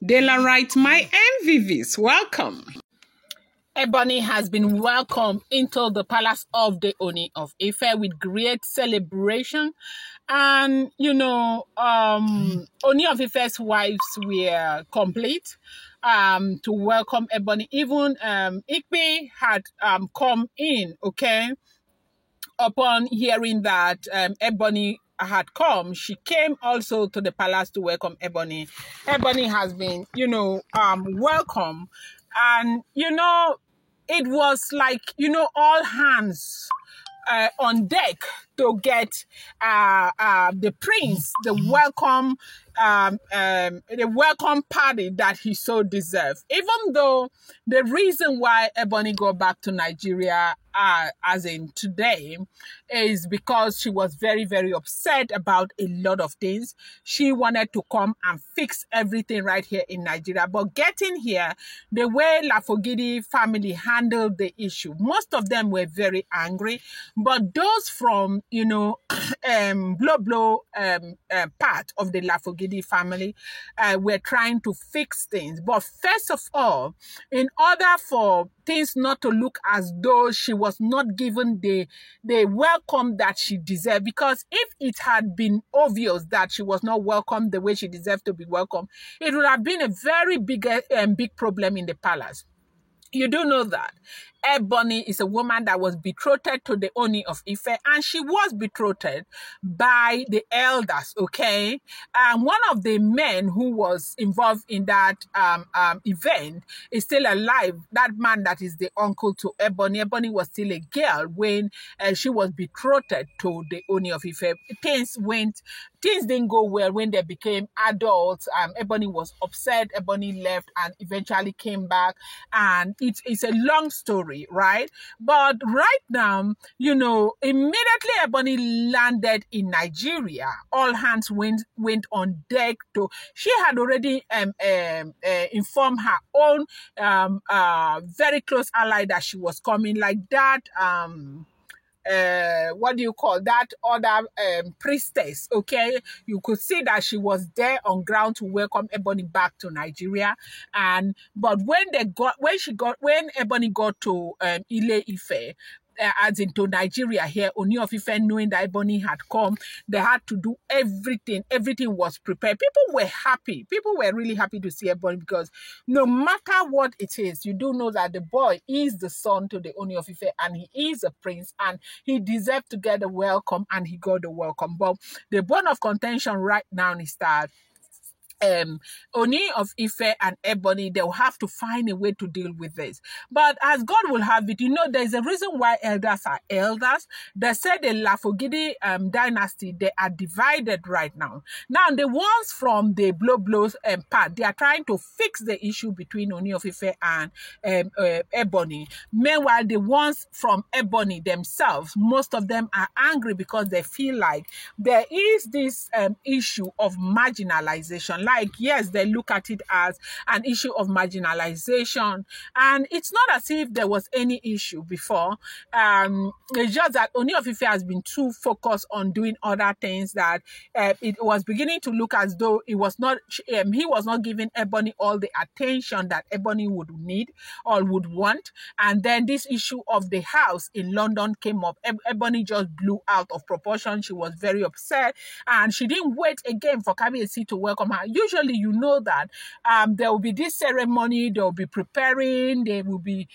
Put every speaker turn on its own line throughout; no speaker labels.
Daylight, my MVVs, welcome.
Ebony has been welcomed into the palace of the Ooni of Ife with great celebration. And, Ooni of Ife's wives were complete to welcome Ebony. Even Ikpe had come in, okay? Upon hearing that Ebony had come, she came also to the palace to welcome Ebony. Ebony has been, welcome. And, it was like, all hands on deck to get the prince the welcome party that he so deserved. Even though the reason why Ebony go back to Nigeria, as in today, is because she was very, very upset about a lot of things. She wanted to come and fix everything right here in Nigeria. But getting here, the way Lafogidi family handled the issue, most of them were very angry. But those from, part of the Lafogidi family were trying to fix things. But first of all, in order for things not to look as though she was not given the welcome that she deserved, because if it had been obvious that she was not welcomed the way she deserved to be welcomed, it would have been a very big problem in the palace. You do know that Ebony is a woman that was betrothed to the Ooni of Ife, and she was betrothed by the elders, okay? And one of the men who was involved in that event is still alive. That man that is the uncle to Ebony. Ebony was still a girl when she was betrothed to the Ooni of Ife. Things didn't go well when they became adults. Ebony was upset. Ebony left and eventually came back. And it's a long story, right? But right now, immediately Ebony landed in Nigeria, all hands went on deck to. She had already informed her own very close ally that she was coming, like that. What do you call that other priestess? Okay, you could see that she was there on ground to welcome Ebony back to Nigeria. But when Ebony got to Ile Ife, as into Nigeria here, Ooni of Ife, knowing that Ebony had come, they had to do everything. Everything was prepared. People were happy. People were really happy to see Ebony, because no matter what it is, you do know that the boy is the son to the Ooni of Ife, and he is a prince, and he deserved to get the welcome, and he got the welcome. But the bone of contention right now is that Ooni of Ife and Ebony, they'll have to find a way to deal with this. But as God will have it, there's a reason why elders are elders. They said the Lafogidi dynasty, they are divided right now. Now, the ones from the blows part, they are trying to fix the issue between Ooni of Ife and Ebony. Meanwhile, the ones from Ebony themselves, most of them are angry because they feel like there is this issue of marginalization. Like, yes, they look at it as an issue of marginalization, and it's not as if there was any issue before. It's just that Ooni of Ife has been too focused on doing other things that it was beginning to look as though he was not giving Ebony all the attention that Ebony would need or would want. And then this issue of the house in London came up. Ebony just blew out of proportion. She was very upset, and she didn't wait again for Kabiyesi to welcome her. Usually, that there will be this ceremony, they will be preparing, there will be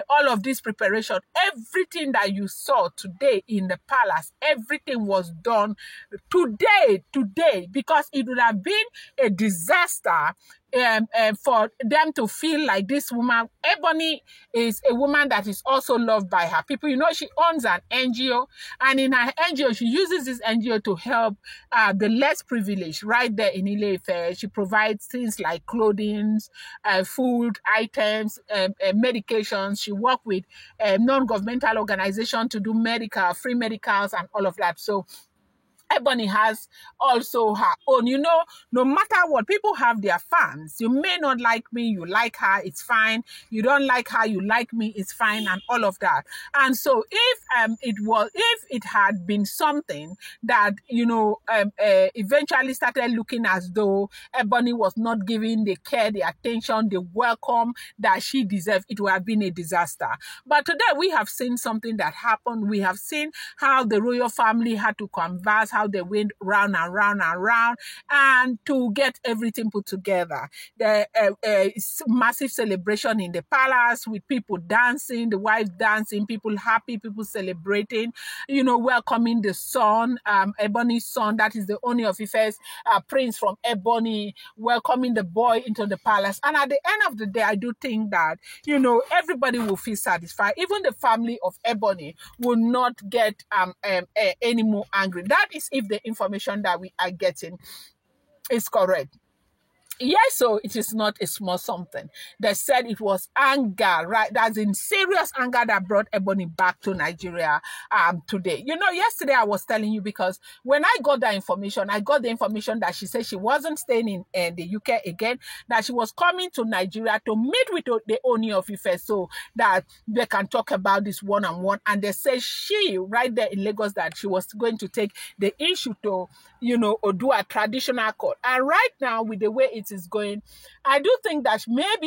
all of this preparation. Everything that you saw today in the palace, everything was done today, because it would have been a disaster for them to feel like this woman, Ebony, is a woman that is also loved by her people. She owns an NGO, and in her NGO, she uses this NGO to help the less privileged right there in Ile Ife. She provides things like clothing, food items, medications. She works with non-governmental organizations to do free medicals and all of that. So Ebony has also her own, no matter what, people have their fans. You may not like me, you like her, it's fine. You don't like her, you like me, it's fine, and all of that. And so if it had been something that, eventually started looking as though Ebony was not giving the care, the attention, the welcome that she deserved, it would have been a disaster. But today we have seen something that happened. We have seen how the royal family had to converse, how they went round and round and round, and to get everything put together. The massive celebration in the palace with people dancing, the wives dancing, people happy, people celebrating, welcoming the son, Ebony's son, that is the Ooni of Ife's prince from Ebony, welcoming the boy into the palace. And at the end of the day, I do think that, everybody will feel satisfied. Even the family of Ebony will not get any more angry. That is if the information that we are getting is correct. Yes, so it is not a small something. They said it was anger, right? That's in serious anger that brought Ebony back to Nigeria today. Yesterday I was telling you, because when I got that information, I got the information that she said she wasn't staying in the UK again, that she was coming to Nigeria to meet with the Ooni of Ife so that they can talk about this one-on-one. And they said she, right there in Lagos, that she was going to take the issue to, or do a traditional court. And right now, with the way it is going, I do think that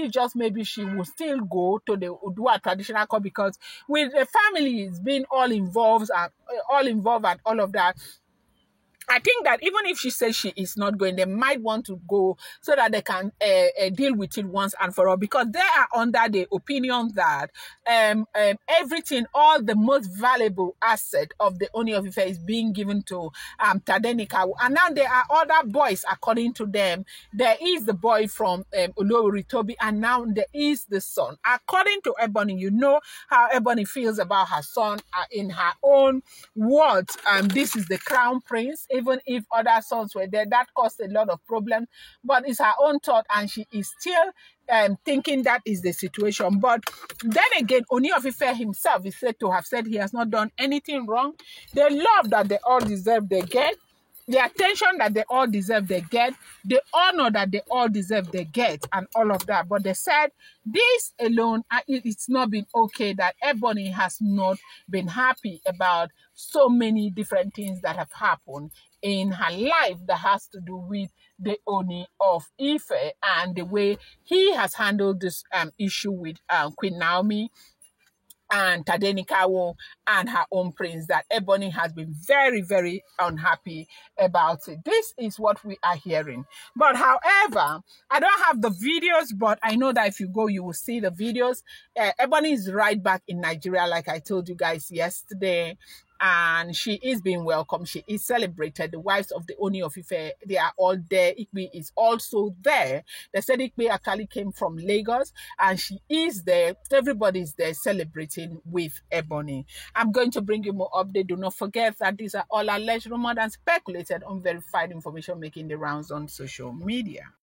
just maybe she will still go to the Odua traditional court, because with the families being all involved and all of that, I think that even if she says she is not going, they might want to go so that they can deal with it once and for all, because they are under the opinion that everything, all the most valuable asset of the Ooni of Ife is being given to Tadenika. And now there are other boys, according to them. There is the boy from Olori Tobi, and now there is the son. According to Ebony, you know how Ebony feels about her son in her own words. This is the crown prince. Even if other sons were there, that caused a lot of problems. But it's her own thought, and she is still thinking that is the situation. But then again, Ooni of Ife himself is said to have said he has not done anything wrong. The love that they all deserve, they get. The attention that they all deserve, they get. The honor that they all deserve, they get, and all of that. But they said this alone, it's not been okay that Ebony has not been happy about so many different things that have happened in her life that has to do with the Ooni of Ife and the way he has handled this issue with Queen Naomi and Tadenikawo and her own prince, that Ebony has been very, very unhappy about it. This is what we are hearing. But however, I don't have the videos, but I know that if you go, you will see the videos. Ebony is right back in Nigeria, like I told you guys yesterday. And she is being welcomed. She is celebrated. The wives of the Ooni of Ife, they are all there. Ikpe is also there. They said Ikpe actually came from Lagos, and she is there. Everybody is there celebrating with Ebony. I'm going to bring you more update. Do not forget that these are all alleged, rumored, and speculated, unverified information making the rounds on social media.